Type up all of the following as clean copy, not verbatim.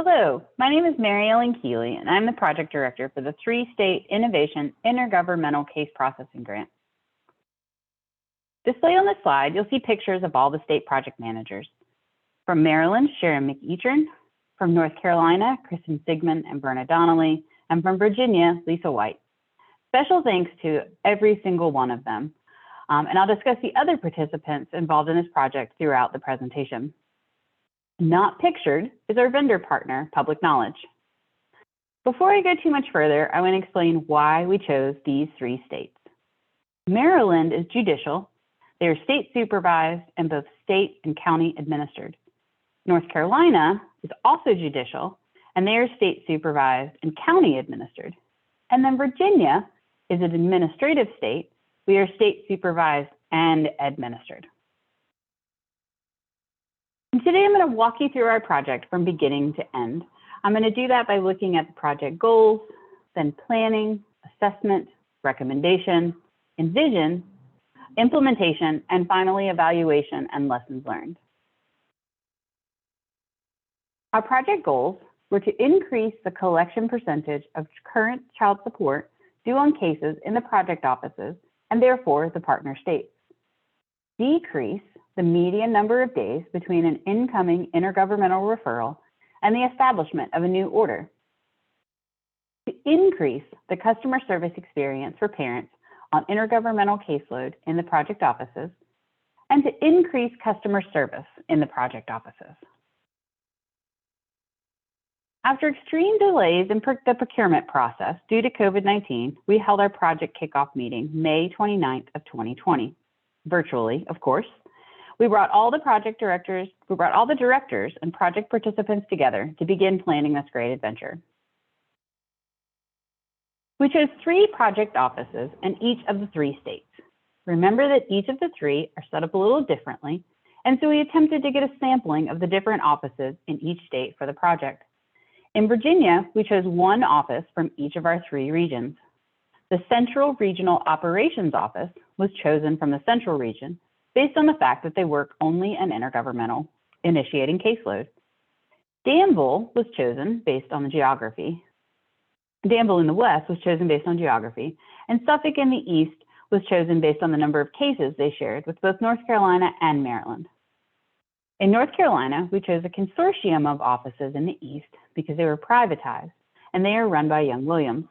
Hello, my name is Mary Ellen Keeley, and I'm the project director for the 3-State Innovation Intergovernmental Case Processing Grant. Displayed on this slide, you'll see pictures of all the state project managers. From Maryland, Sharon McEachern; from North Carolina, Kristen Sigmund and Berna Donnelly; and from Virginia, Lisa White. Special thanks to every single one of them. And I'll discuss the other participants involved in this project throughout the presentation. Not pictured is our vendor partner, Public Knowledge. Before I go too much further, I want to explain why we chose these 3 states. Maryland is judicial. They are state supervised and both state and county administered. North Carolina is also judicial, and they are state supervised and county administered. And then Virginia is an administrative state. We are state supervised and administered. And today I'm going to walk you through our project from beginning to end. I'm going to do that by looking at the project goals, then planning, assessment, recommendation, envision, implementation, and finally evaluation and lessons learned. Our project goals were to increase the collection percentage of current child support due on cases in the project offices and therefore the partner states. Decrease the median number of days between an incoming intergovernmental referral and the establishment of a new order. To increase the customer service experience for parents on intergovernmental caseload in the project offices, and to increase customer service in the project offices. After extreme delays in the procurement process due to COVID-19, we held our project kickoff meeting May 29th of 2020, virtually, of course. We brought all the directors and project participants together to begin planning this great adventure. We chose 3 project offices in each of the 3 states. Remember that each of the 3 are set up a little differently, and so we attempted to get a sampling of the different offices in each state for the project. In Virginia, we chose 1 office from each of our 3 regions. The Central Regional Operations Office was chosen from the Central Region based on the fact that they work only an intergovernmental initiating caseload. Danville was chosen based on the geography. Danville in the West was chosen based on geography, and Suffolk in the East was chosen based on the number of cases they shared with both North Carolina and Maryland. In North Carolina, we chose a consortium of offices in the East because they were privatized, and they are run by Young-Williams.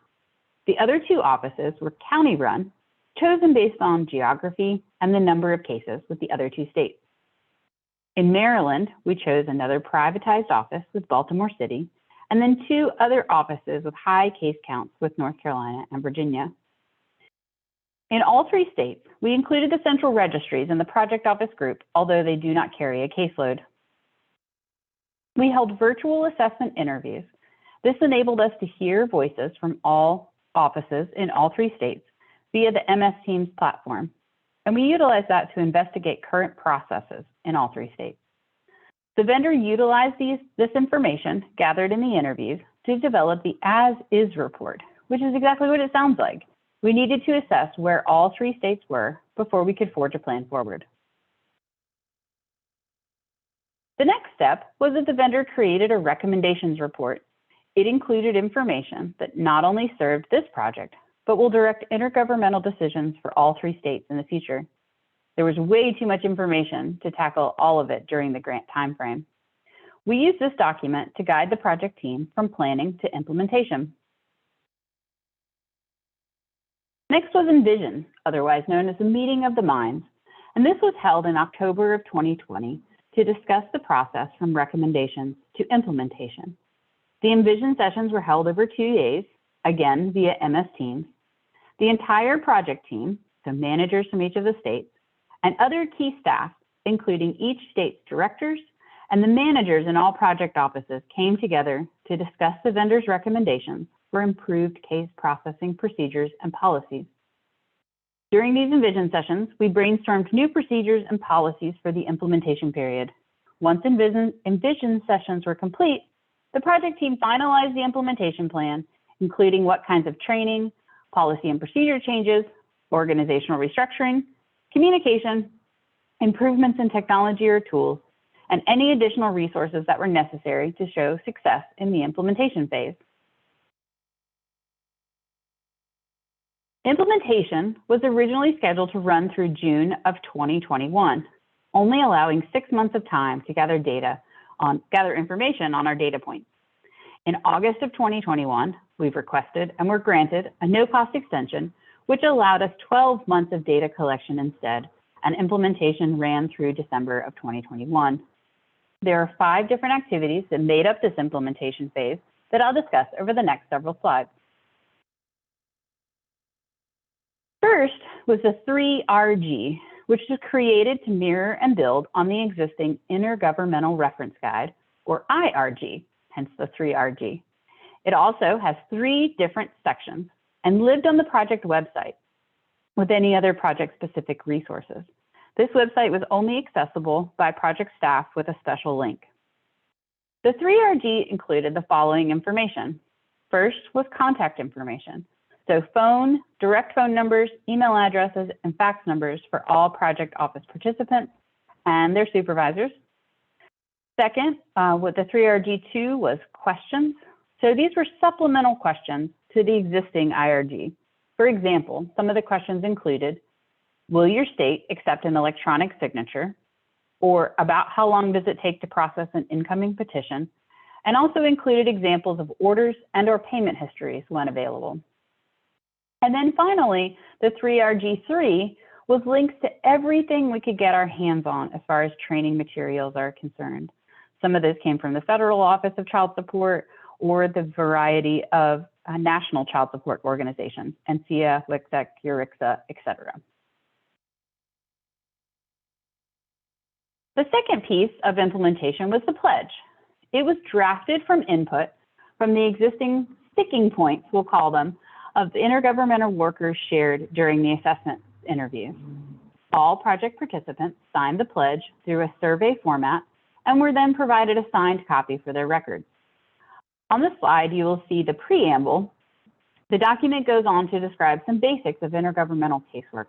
The other 2 offices were county-run, chosen based on geography and the number of cases with the other 2 states. In Maryland, we chose another privatized office with Baltimore City, and then 2 other offices with high case counts with North Carolina and Virginia. In all 3 states, we included the central registries in the project office group, although they do not carry a caseload. We held virtual assessment interviews. This enabled us to hear voices from all offices in all 3 states via the MS Teams platform, and we utilized that to investigate current processes in all 3 states. The vendor utilized this information gathered in the interviews to develop the as-is report, which is exactly what it sounds like. We needed to assess where all 3 states were before we could forge a plan forward. The next step was that the vendor created a recommendations report. It included information that not only served this project, but will direct intergovernmental decisions for all 3 states in the future. There was way too much information to tackle all of it during the grant timeframe. We used this document to guide the project team from planning to implementation. Next was Envision, otherwise known as the Meeting of the Minds, and this was held in October of 2020 to discuss the process from recommendations to implementation. The Envision sessions were held over 2 days, again via MS Teams. The entire project team, so managers from each of the states, and other key staff, including each state's directors and the managers in all project offices, came together to discuss the vendor's recommendations for improved case processing procedures and policies. During these Envision sessions, we brainstormed new procedures and policies for the implementation period. Once Envision sessions were complete, the project team finalized the implementation plan, including what kinds of training, policy and procedure changes, organizational restructuring, communication, improvements in technology or tools, and any additional resources that were necessary to show success in the implementation phase. Implementation was originally scheduled to run through June of 2021, only allowing 6 months of time to gather information on our data points. In August of 2021, we've requested and were granted a no-cost extension, which allowed us 12 months of data collection instead, and implementation ran through December of 2021. There are 5 different activities that made up this implementation phase that I'll discuss over the next several slides. First was the 3RG, which was created to mirror and build on the existing Intergovernmental Reference Guide, or IRG, hence the 3RG. It also has 3 different sections and lived on the project website with any other project-specific resources. This website was only accessible by project staff with a special link. The 3RG included the following information. First was contact information. So phone, direct phone numbers, email addresses, and fax numbers for all project office participants and their supervisors. Second, with the 3RG2 was questions. So these were supplemental questions to the existing IRG. For example, some of the questions included, will your state accept an electronic signature? Or about how long does it take to process an incoming petition? And also included examples of orders and/or payment histories when available. And then finally, the 3RG3 was links to everything we could get our hands on as far as training materials are concerned. Some of those came from the Federal Office of Child Support or the variety of national child support organizations, NCEA, WCSEC, EURICSA, etc. The second piece of implementation was the pledge. It was drafted from input from the existing sticking points, we'll call them, of the intergovernmental workers shared during the assessment interview. All project participants signed the pledge through a survey format and were then provided a signed copy for their records. On the slide, you will see the preamble. The document goes on to describe some basics of intergovernmental casework.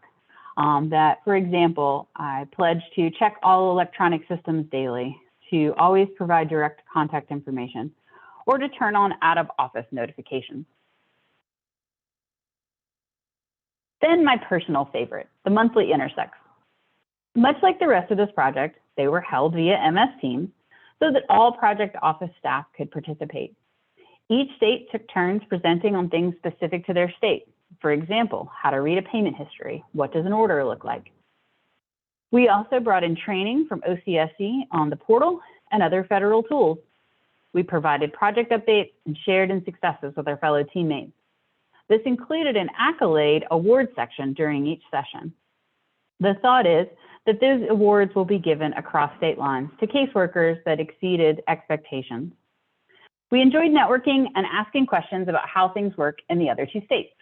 That, for example, I pledge to check all electronic systems daily, to always provide direct contact information, or to turn on out-of-office notifications. Then my personal favorite, the monthly INTERSECTs. Much like the rest of this project, they were held via MS Teams so that all project office staff could participate. Each state took turns presenting on things specific to their state. For example, how to read a payment history, what does an order look like? We also brought in training from OCSE on the portal and other federal tools. We provided project updates and shared in successes with our fellow teammates. This included an accolade award section during each session. The thought is that those awards will be given across state lines to caseworkers that exceeded expectations. We enjoyed networking and asking questions about how things work in the other 2 states.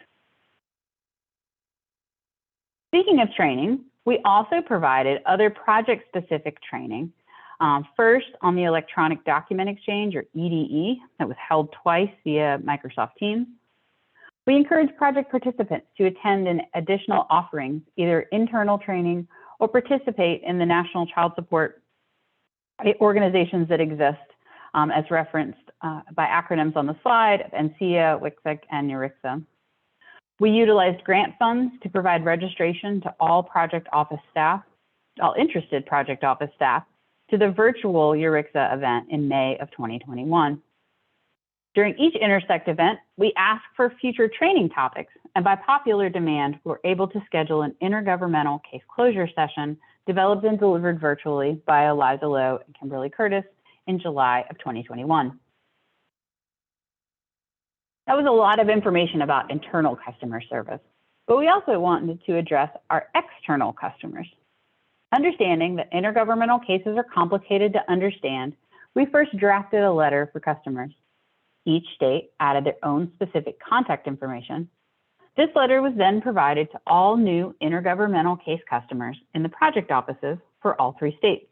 Speaking of training, we also provided other project-specific training. First, on the Electronic Document Exchange, or EDE, that was held twice via Microsoft Teams. We encourage project participants to attend an additional offerings, either internal training or participate in the national child support organizations that exist, as referenced by acronyms on the slide, NCEA, WCSEC, and EURICSA. We utilized grant funds to provide registration to all project office staff, all interested project office staff, to the virtual EURICSA event in May of 2021. During each INTERSECT event, we asked for future training topics, and by popular demand, we're able to schedule an intergovernmental case closure session developed and delivered virtually by Eliza Lowe and Kimberly Curtis in July of 2021. That was a lot of information about internal customer service, but we also wanted to address our external customers. Understanding that intergovernmental cases are complicated to understand, we first drafted a letter for customers. Each state added their own specific contact information. This letter was then provided to all new intergovernmental case customers in the project offices for all 3 states.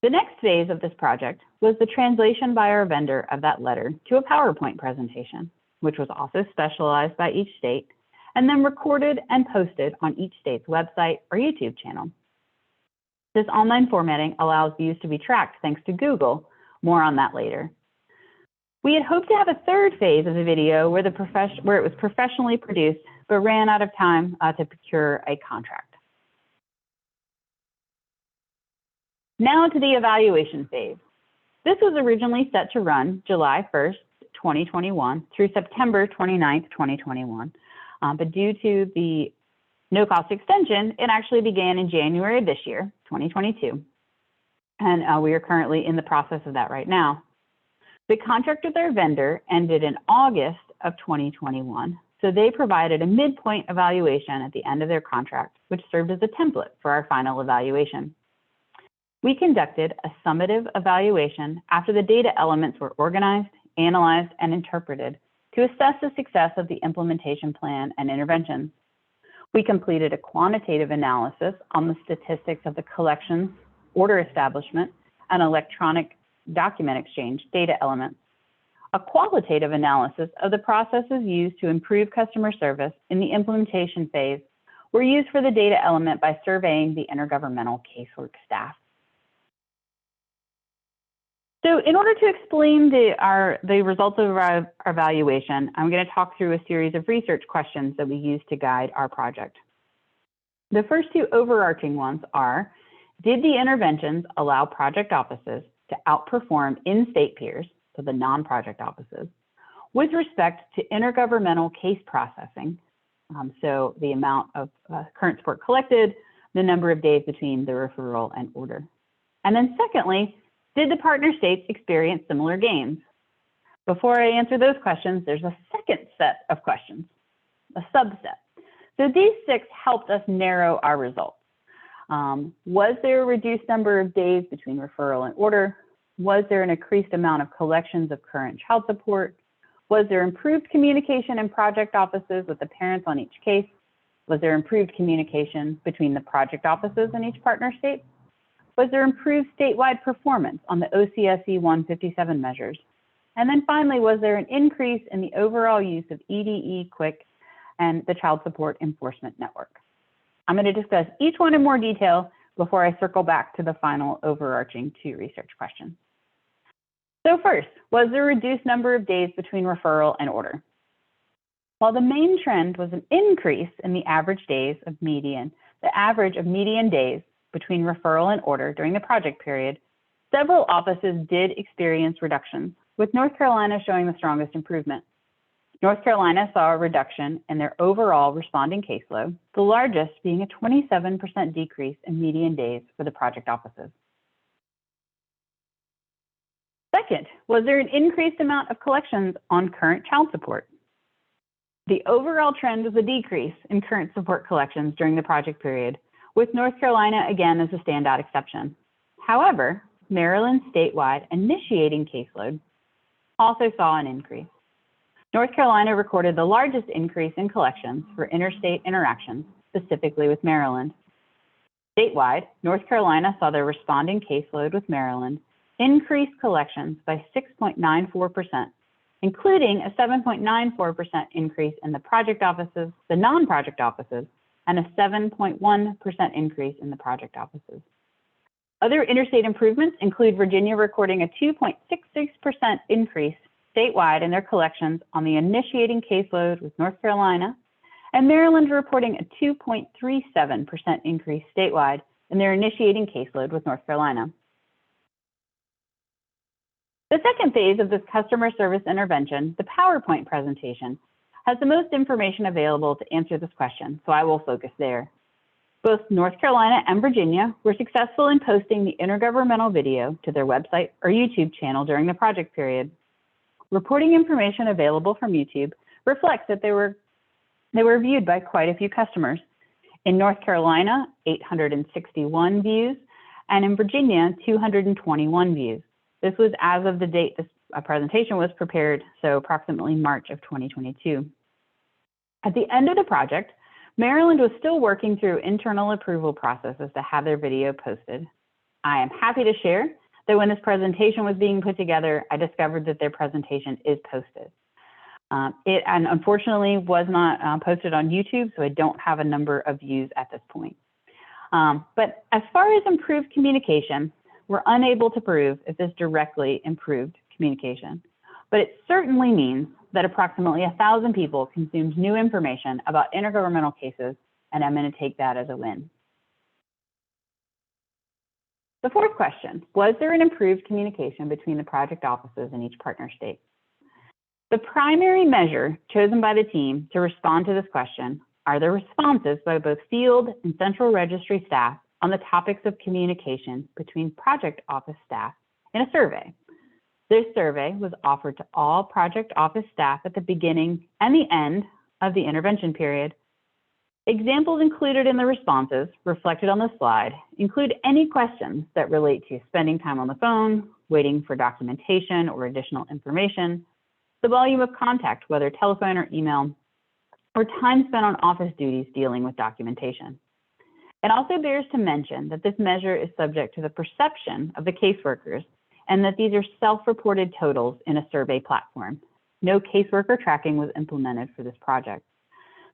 The next phase of this project was the translation by our vendor of that letter to a PowerPoint presentation, which was also specialized by each state, and then recorded and posted on each state's website or YouTube channel. This online formatting allows views to be tracked thanks to Google. More on that later. We had hoped to have a third phase of the video where it was professionally produced, but ran out of time to procure a contract. Now to the evaluation phase. This was originally set to run July 1st, 2021 through September 29th, 2021. But due to the no-cost extension, it actually began in January of this year, 2022. And we are currently in the process of that right now. The contract with our vendor ended in August of 2021. So they provided a midpoint evaluation at the end of their contract, which served as a template for our final evaluation. We conducted a summative evaluation after the data elements were organized, analyzed, and interpreted to assess the success of the implementation plan and interventions. We completed a quantitative analysis on the statistics of the collections, order establishment, and electronic document exchange data elements. A qualitative analysis of the processes used to improve customer service in the implementation phase were used for the data element by surveying the intergovernmental casework staff. So in order to explain the results of our evaluation, I'm going to talk through a series of research questions that we use to guide our project. The first two overarching ones are, did the interventions allow project offices to outperform in-state peers, so the non-project offices, with respect to intergovernmental case processing, so the amount of current support collected, the number of days between the referral and order. And then secondly, did the partner states experience similar gains? Before I answer those questions, there's a second set of questions, a subset. So these 6 helped us narrow our results. Was there a reduced number of days between referral and order? Was there an increased amount of collections of current child support? Was there improved communication in project offices with the parents on each case? Was there improved communication between the project offices in each partner state? Was there improved statewide performance on the OCSE 157 measures? And then finally, was there an increase in the overall use of EDE, QUIC, and the Child Support Enforcement Network? I'm going to discuss each one in more detail before I circle back to the final overarching 2 research questions. So first, was there a reduced number of days between referral and order? While the main trend was an increase in the average days of median, the average of median days between referral and order during the project period, several offices did experience reductions, with North Carolina showing the strongest improvement. North Carolina saw a reduction in their overall responding caseload, the largest being a 27% decrease in median days for the project offices. Second, was there an increased amount of collections on current child support? The overall trend was a decrease in current support collections during the project period, with North Carolina again as a standout exception. However, Maryland's statewide initiating caseload also saw an increase. North Carolina recorded the largest increase in collections for interstate interactions, specifically with Maryland. Statewide, North Carolina saw their responding caseload with Maryland increase collections by 6.94%, including a 7.94% increase in the project offices, the non-project offices, and a 7.1% increase in the project offices. Other interstate improvements include Virginia recording a 2.66% increase statewide in their collections on the initiating caseload with North Carolina, and Maryland reporting a 2.37% increase statewide in their initiating caseload with North Carolina. The second phase of this customer service intervention, the PowerPoint presentation, has the most information available to answer this question, so I will focus there. Both North Carolina and Virginia were successful in posting the intergovernmental video to their website or YouTube channel during the project period. Reporting information available from YouTube reflects that they were viewed by quite a few customers. In North Carolina, 861 views, and in Virginia, 221 views. This was as of the date this presentation was prepared, so approximately March of 2022. At the end of the project, Maryland was still working through internal approval processes to have their video posted. I am happy to share that when this presentation was being put together, I discovered that their presentation is posted. It unfortunately was not posted on YouTube, so I don't have a number of views at this point. But as far as improved communication, we're unable to prove if this directly improved communication. But it certainly means that approximately 1,000 people consumed new information about intergovernmental cases, and I'm going to take that as a win. The fourth question, was there an improved communication between the project offices in each partner state? The primary measure chosen by the team to respond to this question are the responses by both field and central registry staff on the topics of communication between project office staff in a survey. This survey was offered to all project office staff at the beginning and the end of the intervention period. Examples included in the responses reflected on the slide include any questions that relate to spending time on the phone, waiting for documentation or additional information, the volume of contact, whether telephone or email, or time spent on office duties dealing with documentation. It also bears to mention that this measure is subject to the perception of the caseworkers and that these are self-reported totals in a survey platform. No caseworker tracking was implemented for this project.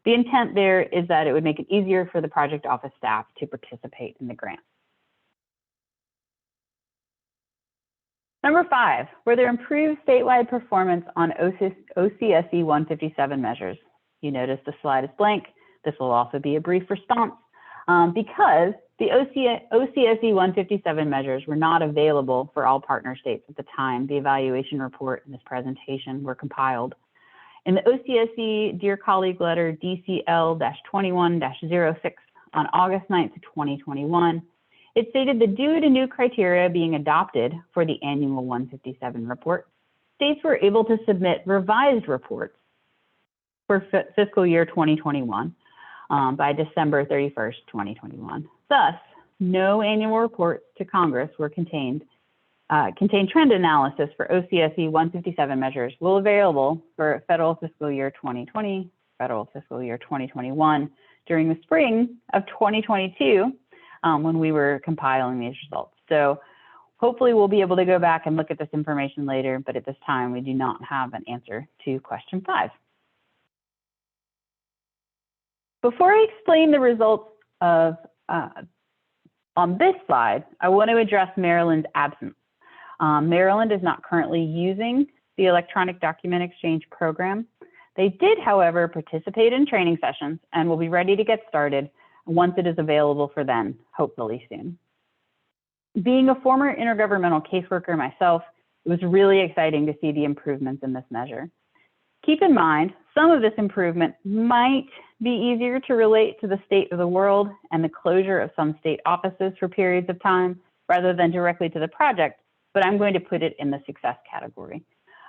The intent there is that it would make it easier for the project office staff to participate in the grant. Number 5, were there improved statewide performance on OCSE 157 measures? You notice the slide is blank. This will also be a brief response because the OCSE 157 measures were not available for all partner states at the time the evaluation report and this presentation were compiled. In the OCSE Dear Colleague Letter DCL-21-06 on August 9th, 2021, it stated that due to new criteria being adopted for the annual 157 report, states were able to submit revised reports for fiscal year 2021 by December 31st, 2021. Thus, no annual reports to Congress were contain trend analysis for OCSE 157 measures will available for federal fiscal year 2020, federal fiscal year 2021 during the spring of 2022 when we were compiling these results. So hopefully we'll be able to go back and look at this information later, but at this time we do not have an answer to question 5. Before I explain the results of on this slide, I want to address Maryland's absence. Maryland is not currently using the electronic document exchange program. They did, however, participate in training sessions and will be ready to get started once it is available for them, hopefully soon. Being a former intergovernmental caseworker myself, it was really exciting to see the improvements in this measure. Keep in mind, some of this improvement might be easier to relate to the state of the world and the closure of some state offices for periods of time rather than directly to the project, but I'm going to put it in the success category.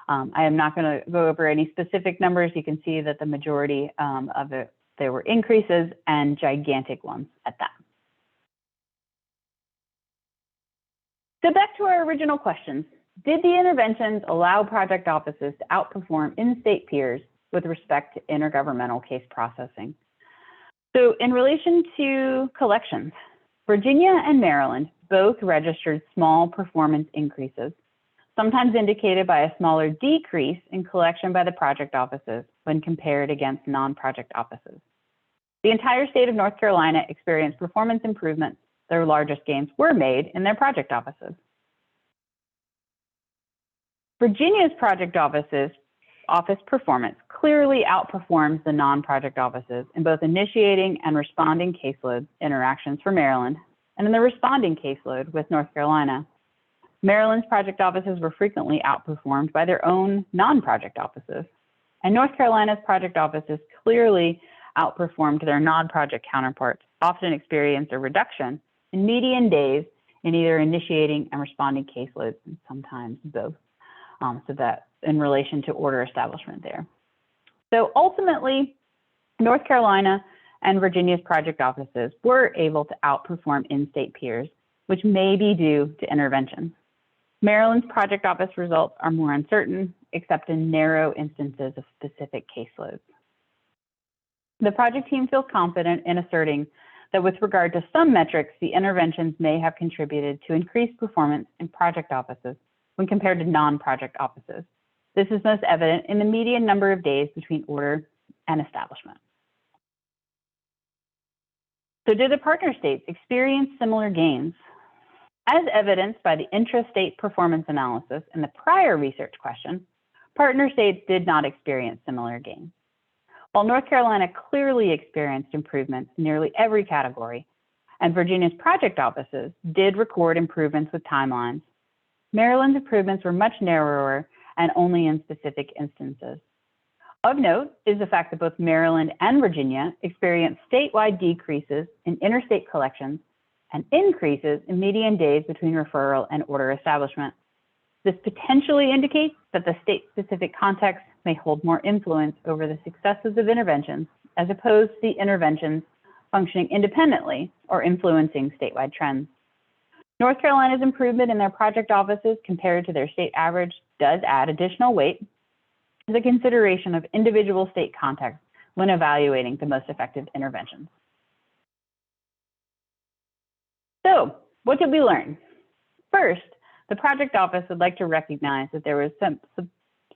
I am not going to go over any specific numbers. You can see that the majority of it, there were increases and gigantic ones at that. So back to our original questions. Did the interventions allow project offices to outperform in-state peers with respect to intergovernmental case processing? So in relation to collections, Virginia and Maryland both registered small performance increases, sometimes indicated by a smaller decrease in collection by the project offices when compared against non-project offices. The entire state of North Carolina experienced performance improvements. Their largest gains were made in their project offices. Virginia's project office performance clearly outperforms the non-project offices in both initiating and responding caseload interactions for Maryland and in the responding caseload with North Carolina. Maryland's project offices were frequently outperformed by their own non-project offices, and North Carolina's project offices clearly outperformed their non-project counterparts, often experienced a reduction in median days in either initiating and responding caseloads, and sometimes both. So that in relation to order establishment there. So ultimately, North Carolina and Virginia's project offices were able to outperform in-state peers, which may be due to interventions. Maryland's project office results are more uncertain, except in narrow instances of specific caseloads. The project team feels confident in asserting that with regard to some metrics, the interventions may have contributed to increased performance in project offices when compared to non-project offices. This is most evident in the median number of days between order and establishment. So did the partner states experience similar gains? As evidenced by the intra-state performance analysis in the prior research question, partner states did not experience similar gains. While North Carolina clearly experienced improvements in nearly every category, and Virginia's project offices did record improvements with timelines, Maryland's improvements were much narrower and only in specific instances. Of note is the fact that both Maryland and Virginia experienced statewide decreases in interstate collections and increases in median days between referral and order establishment. This potentially indicates that the state-specific context may hold more influence over the successes of interventions as opposed to the interventions functioning independently or influencing statewide trends. North Carolina's improvement in their project offices compared to their state average does add additional weight to the consideration of individual state context when evaluating the most effective interventions. So, what did we learn? First, the project office would like to recognize that there was some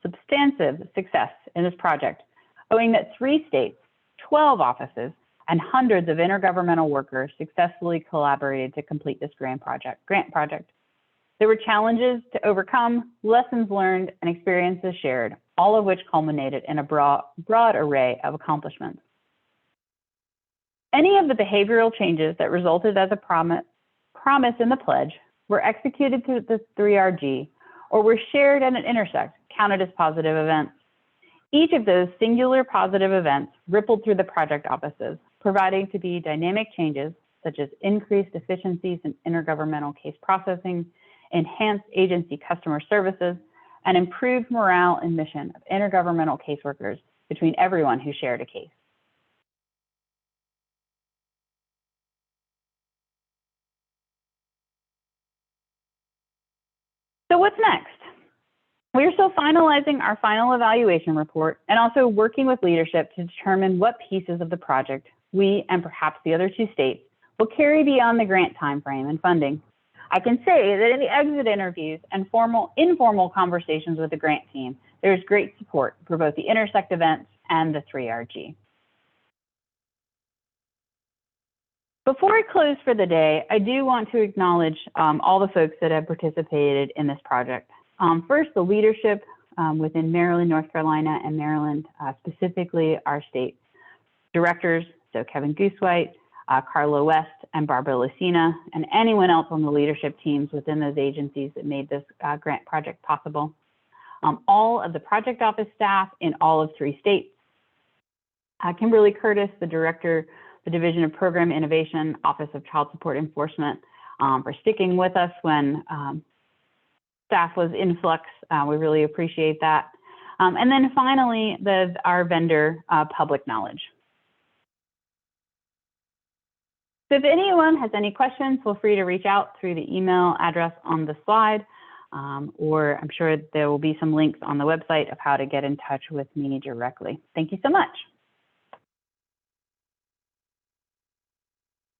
substantive success in this project, owing that 3 states, 12 offices, and hundreds of intergovernmental workers successfully collaborated to complete this grant project. There were challenges to overcome, lessons learned, and experiences shared, all of which culminated in a broad array of accomplishments. Any of the behavioral changes that resulted as a promise in the pledge were executed through the 3RG or were shared at an INTERSECT counted as positive events. Each of those singular positive events rippled through the project offices, providing to be dynamic changes such as increased efficiencies in intergovernmental case processing, enhanced agency customer services, and improved morale and mission of intergovernmental caseworkers between everyone who shared a case. So what's next? We are still finalizing our final evaluation report and also working with leadership to determine what pieces of the project we and perhaps the other 2 states will carry beyond the grant timeframe and funding. I can say that in the exit interviews and informal conversations with the grant team, there is great support for both the INTERSECT events and the 3RG. Before I close for the day, I do want to acknowledge all the folks that have participated in this project. First, the leadership within Maryland, North Carolina, and Maryland, specifically our state directors, so Kevin Goosewhite, Carla West, and Barbara Lucina, and anyone else on the leadership teams within those agencies that made this grant project possible. All of the project office staff in all of 3 states. Kimberly Curtis, the director, the Division of Program Innovation, Office of Child Support Enforcement, for sticking with us when staff was in flux. We really appreciate that. And then finally, our vendor, Public Knowledge. So if anyone has any questions, feel free to reach out through the email address on the slide, or I'm sure there will be some links on the website of how to get in touch with me directly. Thank you so much.